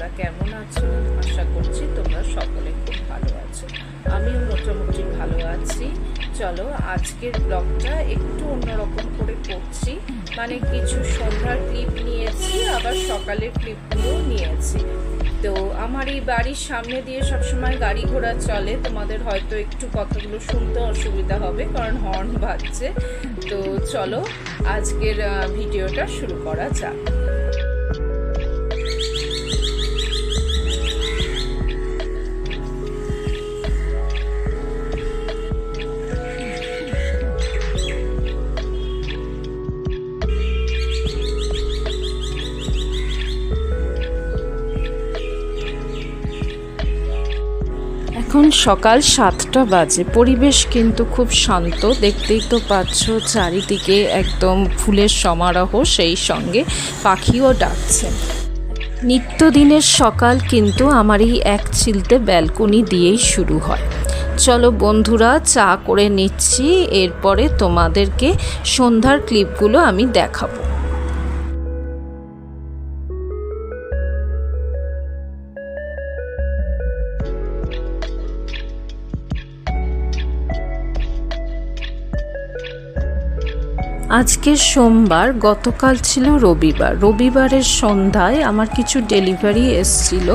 তোমরা কেমন আছো? আশা করছি তোমরা সকলে খুব ভালো আছো। আমিও মোটামুটি ভালো আছি। চলো আজকের ব্লগটা একটু অন্যরকম করে করছি, মানে কিছু সন্ধ্যার ক্লিপ নিয়েছি, আবার সকালের ক্লিপগুলোও নিয়েছি। তো আমার এই বাড়ির সামনে দিয়ে সবসময় গাড়ি ঘোড়া চলে, তোমাদের হয়তো একটু কথাগুলো শুনতে অসুবিধা হবে কারণ হর্ন বাজছে। তো চলো আজকের ভিডিওটা শুরু করা যাক। এখন সকাল 7টা বাজে, পরিবেশ কিন্তু খুব শান্ত, দেখতেই তো পাচ্ছ চারিদিকে একদম ফুলের সমারোহ, সেই সঙ্গে পাখিও ডাকছে। নিত্যদিনের সকাল কিন্তু আমার এই এক চিলতে ব্যালকনি দিয়েই শুরু হয়। চলো বন্ধুরা, চা করে নিচ্ছি, এরপরে তোমাদেরকে সন্ধ্যার ক্লিপগুলো আমি দেখাবো। আজকে সোমবার, গতকাল ছিল রবিবার। রবিবারের সন্ধ্যায় আমার কিছু ডেলিভারি এসছিল,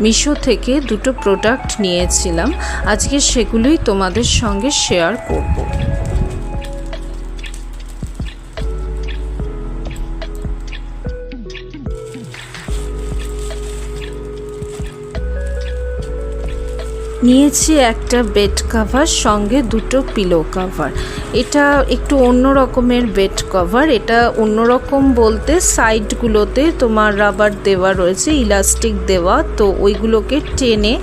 মিশো থেকে দুটো প্রোডাক্ট নিয়েছিলাম। আজকে সেগুলোই তোমাদের সঙ্গে শেয়ার করব। নিয়েছি একটা বেড কভার, সঙ্গে দুটো পিলো কভার। এটা একটু অন্য রকমের বেড কভার। এটা অন্যরকম বলতে সাইডগুলোতে তোমার রাবার দেওয়া রয়েছে, ইলাস্টিক দেওয়া, তো ওইগুলোকে টেনে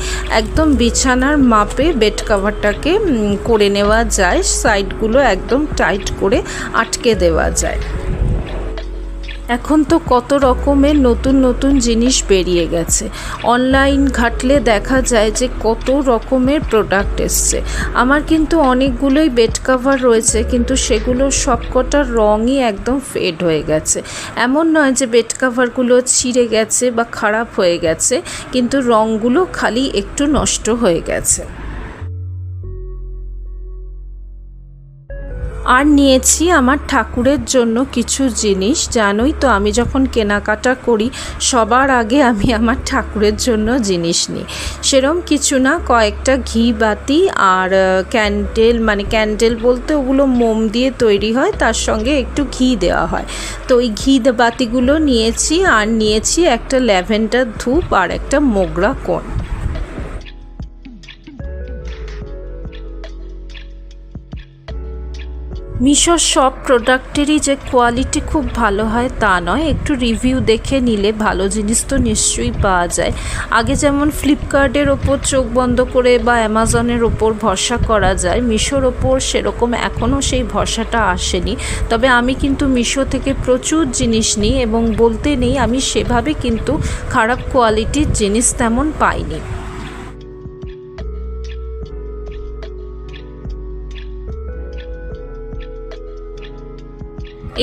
একদম বিছানার মাপে বেড কভারটাকে করে নেওয়া যায়, সাইডগুলো একদম টাইট করে আটকে দেওয়া যায়। এখন তো কত রকমের নতুন নতুন জিনিস বেরিয়ে গেছে, অনলাইন ঘাটলে দেখা যায় যে কত রকমের প্রোডাক্ট এসছে। আমার কিন্তু অনেকগুলোই বেড কভার রয়েছে, কিন্তু সেগুলো সবকটার রঙই একদম ফেড হয়ে গেছে। এমন নয় যে বেড কভারগুলো ছিঁড়ে গেছে বা খারাপ হয়ে গেছে, কিন্তু রঙগুলো খালি একটু নষ্ট হয়ে গেছে। আর নিয়েছি আমার ঠাকুরের জন্য কিছু জিনিস। জানোই তো আমি যখন কেনাকাটা করি সবার আগে আমি আমার ঠাকুরের জন্য জিনিস নিই। সেরম কিছু না, কয়েকটা ঘি বাতি আর ক্যান্ডেল, মানে ক্যান্ডেল বলতে ওগুলো মোম দিয়ে তৈরি হয়, তার সঙ্গে একটু ঘি দেওয়া হয়। তো ওই ঘি বাতিগুলো নিয়েছি, আর নিয়েছি একটা ল্যাভেন্ডার ধূপ আর একটা মোগরা কোণ। মিশোর সব প্রোডাক্টেরই যে কোয়ালিটি খুব ভালো হয় তা নয়, একটু রিভিউ দেখে নিলে ভালো জিনিস তো নিশ্চয়ই পাওয়া যায়। আগে যেমন ফ্লিপকার্টের ওপর চোখ বন্ধ করে বা অ্যামাজনের ওপর ভরসা করা যায়, মিশোর ওপর সেরকম এখনও সেই ভরসাটা আসেনি। তবে আমি কিন্তু মিশো থেকে প্রচুর জিনিস নিই, এবং বলতে নেই আমি সেভাবে কিন্তু খারাপ কোয়ালিটির জিনিস তেমন পাইনি।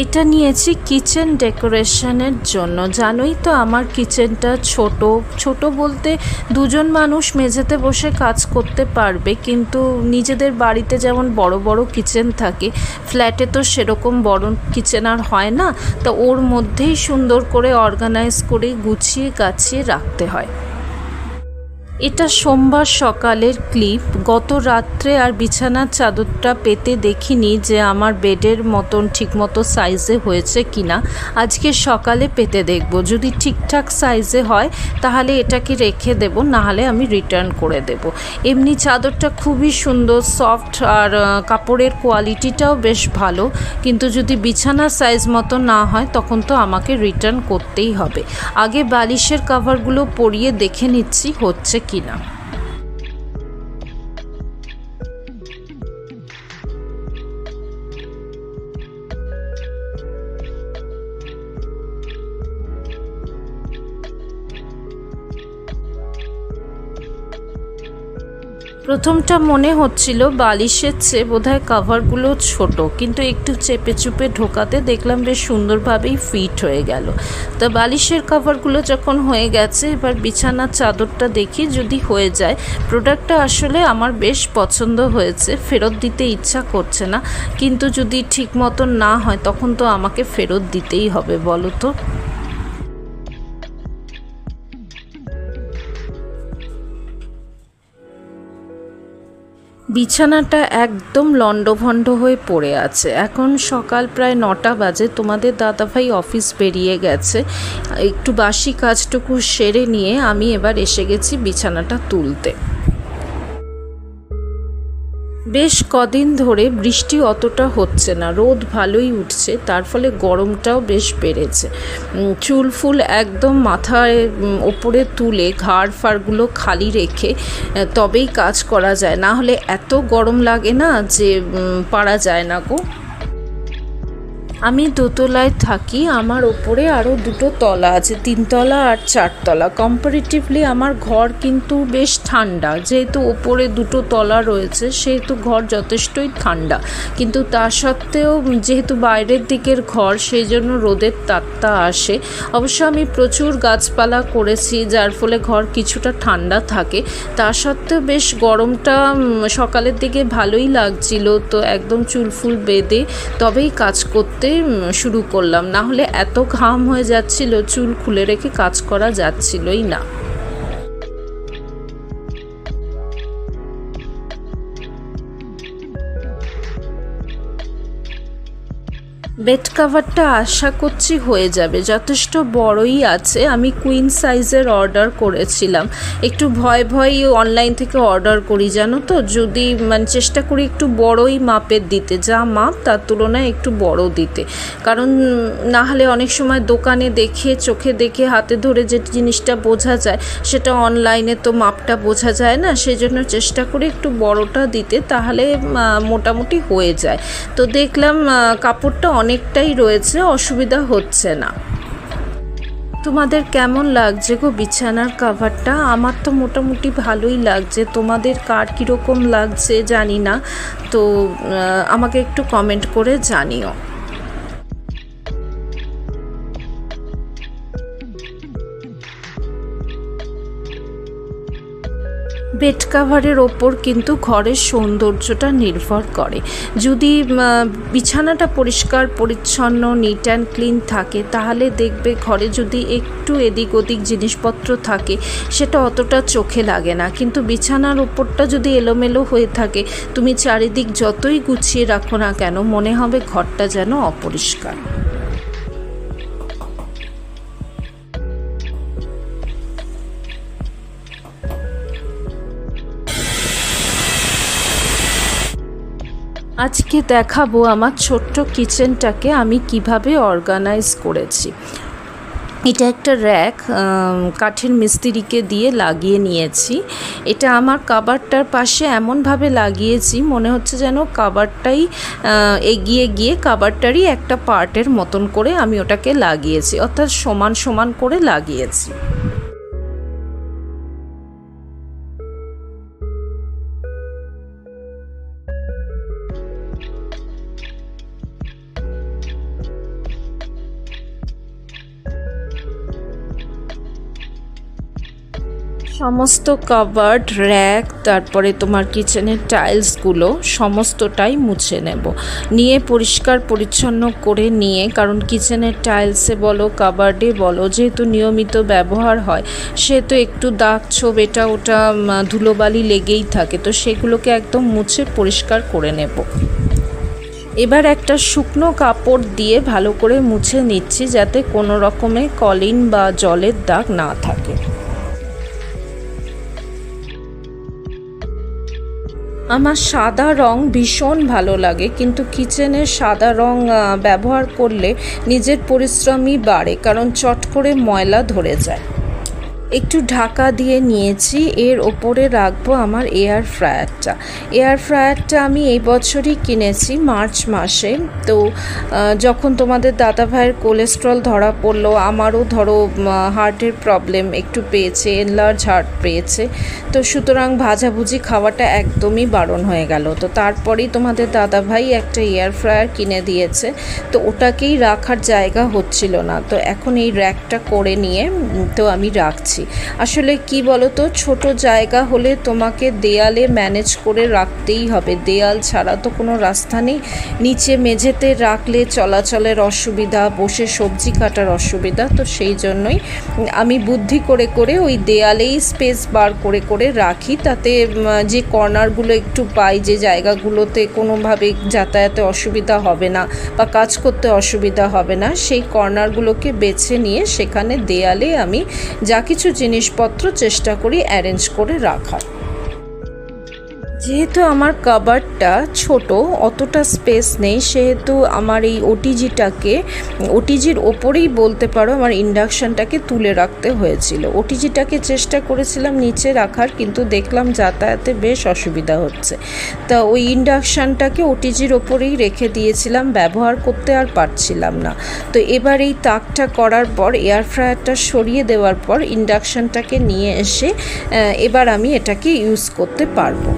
এটা নিয়েছি কিচেন ডেকোরেশনের জন্য। জানোই তো আমার কিচেনটা ছোট, ছোট বলতে দুজন মানুষ মেঝেতে বসে কাজ করতে পারবে, কিন্তু নিজেদের বাড়িতে যেমন বড় বড় কিচেন থাকে, ফ্ল্যাটে তো সেরকম বড় কিচেন আর হয় না। তো ওর মধ্যেই সুন্দর করে অর্গানাইজ করে গুছিয়ে গাছিয়ে রাখতে হয়। এটা সোমবার সকালের ক্লিপ। গত রাত্রে আর বিছানার চাদরটা পেতে দেখিনি যে আমার বেডের মতন ঠিকমতো সাইজে হয়েছে কিনা। আজকে সকালে পেতে দেখব, যদি ঠিকঠাক সাইজে হয় তাহলে এটাকে রেখে দেব, নাহলে আমি রিটার্ন করে দেব। এমনি চাদরটা খুবই সুন্দর, সফট, আর কাপড়ের কোয়ালিটিটাও বেশ ভালো, কিন্তু যদি বিছানার সাইজ মতো না হয় তখন তো আমাকে রিটার্ন করতেই হবে। আগে বালিশের কভারগুলো পরিয়ে দেখে নিচ্ছি হচ্ছে কিনা। প্রথমটা মনে হচ্ছিল বালিশের চেয়ে বোধহয় কাভারগুলো ছোট, কিন্তু একটু চেপে চুপে ঢোকাতে দেখলাম বেশ সুন্দরভাবেই ফিট হয়ে গেল। তা বালিশের কাভারগুলো যখন হয়ে গেছে, এবার বিছানার চাদরটা দেখি যদি হয়ে যায়। প্রোডাক্টটা আসলে আমার বেশ পছন্দ হয়েছে, ফেরত দিতে ইচ্ছা করছে না, কিন্তু যদি ঠিক মতন না হয় তখন তো আমাকে ফেরত দিতেই হবে, বলো তো। বিছানাটা একদম লণ্ডভণ্ড হয়ে পড়ে আছে। এখন সকাল প্রায় 9টা বাজে, তোমাদের দাদাভাই অফিস বেরিয়ে গেছে। একটু বাসি কাজটুকু সেরে নিয়ে আমি এবার এসে গেছি বিছানাটা তুলতে। বেশ কদিন ধরে বৃষ্টি অতটা হচ্ছে না, রোদ ভালোই উঠছে, তার ফলে গরমটাও বেশ বেড়েছে। চুল ফুল একদম মাথায় ওপরে তুলে ঘাড় ফাড়গুলো খালি রেখে তবেই কাজ করা যায়, না হলে এত গরম লাগে না যে পারা যায় না গো। আমি দোতলায় থাকি, আমার ওপরে আরও 2টো তলা আছে, 3 তলা আর 4 তলা। কম্পারেটিভলি আমার ঘর কিন্তু বেশ ঠান্ডা, যেহেতু ওপরে 2টো তলা রয়েছে সেহেতু ঘর যথেষ্টই ঠান্ডা, কিন্তু তা সত্ত্বেও যেহেতু বাইরের দিকের ঘর সেই জন্য রোদের তাপটা আসে। অবশ্য আমি প্রচুর গাছপালা করেছি যার ফলে ঘর কিছুটা ঠান্ডা থাকে, তা সত্ত্বেও বেশ গরমটা সকালের দিকে ভালোই লাগছিল। তো একদম চুল ফুল বেঁধে তবেই কাজ করতে শুরু করলাম, না হলে এত ঘাম হয়ে যাচ্ছিল, চুল খুলে রেখে কাজ করা যাচ্ছিলই না। বেড কাভারটা আশা করছি হয়ে যাবে, যথেষ্ট বড়ই আছে। আমি কুইন সাইজের অর্ডার করেছিলাম, একটু ভয় অনলাইন থেকে অর্ডার করি জানো তো, যদি চেষ্টা করি একটু বড়ই মাপের দিতে, যা মাপ তার তুলনায় একটু বড় দিতে, কারণ না হলে অনেক সময় দোকানে দেখে চোখে দেখে হাতে ধরে যে জিনিসটা বোঝা যায় সেটা অনলাইনে তো মাপটা বোঝা যায় না, সেই জন্য চেষ্টা করি একটু বড়টা দিতে, তাহলে মোটামুটি হয়ে যায়। তো দেখলাম কাপড়টা অনেকটাই রয়েছে, অসুবিধা হচ্ছে না। তোমাদের কেমন লাগছে গো বিছানার কাভারটা? আমার তো মোটামুটি ভালোই লাগছে, তোমাদের কার কীরকম লাগছে জানি না, তো আমাকে একটু কমেন্ট করে জানিও। বেড কাভারের ওপর কিন্তু ঘরের সৌন্দর্যটা নির্ভর করে। যদি বিছানাটা পরিষ্কার পরিচ্ছন্ন নিট অ্যান্ড ক্লিন থাকে, তাহলে দেখবে ঘরে যদি একটু এদিক ওদিক জিনিসপত্র থাকে সেটা অতটা চোখে লাগে না, কিন্তু বিছানার ওপরটা যদি এলোমেলো হয়ে থাকে, তুমি চারিদিক যতই গুছিয়ে রাখো না কেন, মনে হবে ঘরটা যেন অপরিষ্কার। আজকে দেখাবো আমার ছোট্ট কিচেনটাকে আমি কিভাবে অর্গানাইজ করেছি। এটা একটা র্যাক কাঠের মিস্ত্রিকে দিয়ে লাগিয়ে নিয়েছি। এটা আমার কাবারটার পাশে এমনভাবে লাগিয়েছি মনে হচ্ছে যেন কাবারটাই এগিয়ে গিয়ে কাবারটারই একটা পার্টের মতন করে আমি ওটাকে লাগিয়েছি, অর্থাৎ সমান সমান করে লাগিয়েছি। সমস্ত কাভার্ড র্যাক, তারপরে তোমার কিচেনের টাইলসগুলো সমস্তটাই মুছে নেব, নিয়ে পরিষ্কার পরিচ্ছন্ন করে নিয়ে, কারণ কিচেনের টাইলসে বলো কাভার্ডে বলো যেহেতু নিয়মিত ব্যবহার হয় সেহেতু একটু দাগ ছোপ এটা ওটা ধুলোবালি লেগেই থাকে, তো সেগুলোকে একদম মুছে পরিষ্কার করে নেব। এবার একটা শুকনো কাপড় দিয়ে ভালো করে মুছে নিচ্ছি যাতে কোনো রকমে কলিন বা জলের দাগ না থাকে। আমার সাদা রং ভীষণ ভালো লাগে, কিন্তু কিচেনে সাদা রং ব্যবহার করলে নিজের পরিশ্রমই বাড়ে, কারণ চট করে ময়লা ধরে যায়। একটু ঢাকা দিয়ে নিয়েছি। এর ওপরে রাখবো আমার এয়ার ফ্রায়ারটা। এয়ার ফ্রায়ারটা আমি এই বছরই কিনেছি মার্চ মাসে। তো যখন তোমাদের দাদা ভাইয়ের কোলেস্ট্রল ধরা পড়লো, আমারও ধরো হার্টের প্রবলেম একটু পেয়েছে, এনলার্জ হার্ট পেয়েছে, তো সুতরাং ভাজাভুজি খাওয়াটা একদমই বারণ হয়ে গেল। তো তারপরেই তোমাদের দাদা ভাই একটা এয়ার ফ্রায়ার কিনে দিয়েছে। তো ওটাকেই রাখার জায়গা হচ্ছিল না, তো এখন এই র্যাকটা করে নিয়ে তো আমি রাখছি। আসলে কি বলো তো, ছোট জায়গা হলে তোমাকে দেয়ালে ম্যানেজ করে রাখতেই হবে, দেয়াল ছাড়া তো কোনো রাস্তা নেই। নিচে মেঝেতে রাখলে চলাচলের অসুবিধা, বসে সবজি কাটার অসুবিধা, তো সেই জন্যই আমি বুদ্ধি করে করে ওই দেয়ালেই স্পেস বার করে করে রাখি, তাতে যে কর্নারগুলো একটু পাই, যে জায়গাগুলোতে কোনোভাবে যাতায়াতে অসুবিধা হবে না বা কাজ করতে অসুবিধা হবে না, সেই কর্নারগুলোকে বেছে নিয়ে সেখানে দেয়ালে আমি যা কিছু জিনিসপত্র চেষ্টা করি অ্যারেঞ্জ করে রাখার। যেহেতু আমার কাবার্ডটা ছোট, অতটা স্পেস নেই, সেহেতু আমার এই ওটিজির ওপরেই বলতে পারো আমার ইন্ডাকশানটাকে তুলে রাখতে হয়েছিল। ওটিজিটাকে চেষ্টা করেছিলাম নিচে রাখার, কিন্তু দেখলাম যাতায়াতে বেশ অসুবিধা হচ্ছে, তা ওই ইন্ডাকশানটাকে ওটিজির ওপরেই রেখে দিয়েছিলাম, ব্যবহার করতে আর পারছিলাম না। তো এবার এই তাকটা করার পর, এয়ার ফ্রায়ারটা সরিয়ে দেওয়ার পর ইন্ডাকশানটাকে নিয়ে এসে এবার আমি এটাকে ইউজ করতে পারবো।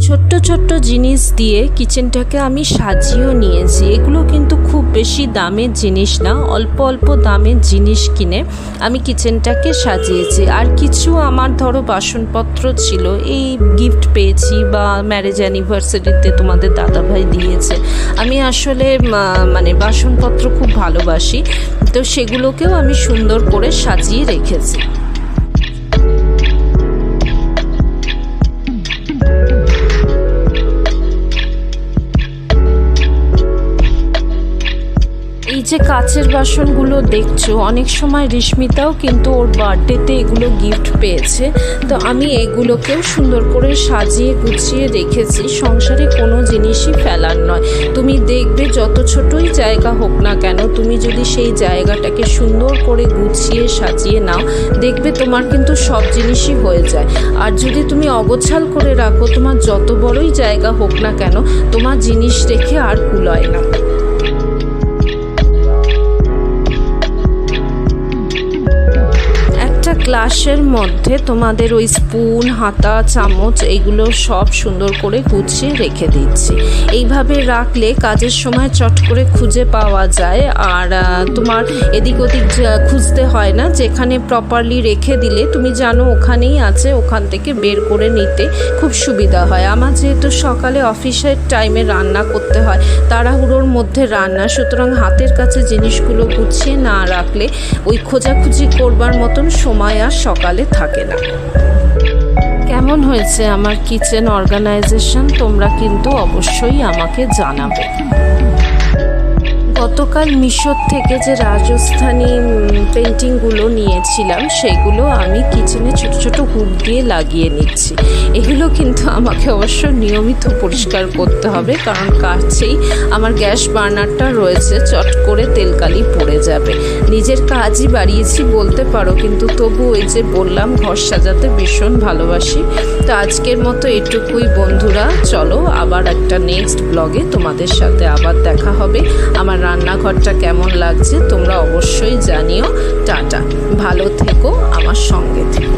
ছোট্ট ছোট্ট জিনিস দিয়ে কিচেনটাকে আমি সাজিয়েও নিয়েছি। এগুলো কিন্তু খুব বেশি দামের জিনিস না, অল্প অল্প দামের জিনিস কিনে আমি কিচেনটাকে সাজিয়েছি। আর কিছু আমার ধরো বাসনপত্র ছিল, এই গিফট পেয়েছি বা ম্যারেজ অ্যানিভার্সারিতে তোমাদের দাদাভাই দিয়েছে। আমি আসলে মানে বাসনপত্র খুব ভালোবাসি, তো সেগুলোকেও আমি সুন্দর করে সাজিয়ে রেখেছি। এই যে কাচের বাসনগুলো দেখছো, অনেক সময় রিস্মিতাও কিন্তু ওর বার্থডেতে এগুলো গিফট পেয়েছে, তো আমি এগুলোকেও সুন্দর করে সাজিয়ে গুছিয়ে রেখেছি। সংসারে কোনো জিনিসই ফেলার নয়, তুমি দেখবে যত ছোটই জায়গা হোক না কেন, তুমি যদি সেই জায়গাটাকে সুন্দর করে গুছিয়ে সাজিয়ে নাও, দেখবে তোমার কিন্তু সব জিনিসই হয়ে যায়। আর যদি তুমি অগোছাল করে রাখো, তোমার যত বড়ই জায়গা হোক না কেন, তোমার জিনিস রেখে আর কুলায় না। গ্লাসের মধ্যে তোমাদের ওই স্পুন, হাতা, চামচ এগুলো সব সুন্দর করে গুছিয়ে রেখে দিচ্ছি। এইভাবে রাখলে কাজের সময় চট করে খুঁজে পাওয়া যায়, আর তোমার এদিক ওদিক খুঁজতে হয় না। যেখানে প্রপারলি রেখে দিলে তুমি জানো ওখানেই আছে, ওখান থেকে বের করে নিতে খুব সুবিধা হয়। আমার যেহেতু সকালে অফিসের টাইমে রান্না করতে হয়, তাড়াহুড়োর মধ্যে রান্না, সুতরাং হাতের কাছে জিনিসগুলো গুছিয়ে না রাখলে ওই খোঁজাখুঁজি করবার মতন সময় আর সকালে থাকে না। কেমন হয়েছে আমার কিচেন অর্গানাইজেশন, তোমরা কিন্তু অবশ্যই আমাকে জানাবে। গতকাল মিশোর থেকে যে রাজস্থানী পেন্টিংগুলো নিয়েছিলাম, সেগুলো আমি কিচেনে ছোট ছোট হুক দিয়ে লাগিয়ে নিচ্ছি। এগুলো কিন্তু আমাকে অবশ্য নিয়মিত পরিষ্কার করতে হবে, কারণ কাছেই আমার গ্যাস বার্নারটা রয়েছে, চট করে তেলকালি পড়ে যাবে। নিজের কাজই বাড়িয়েছি বলতে পারো, কিন্তু তবু ওই যে বললাম ঘর সাজাতে ভীষণ ভালোবাসি। তো আজকের মতো এটুকুই বন্ধুরা, চলো আবার একটা নেক্সট ব্লগে তোমাদের সাথে আবার দেখা হবে। আমার রান্নাঘরটা কেমন লাগছে তোমরা অবশ্যই জানিও। টাটা, ভালো থেকো, আমার সঙ্গে থেকো।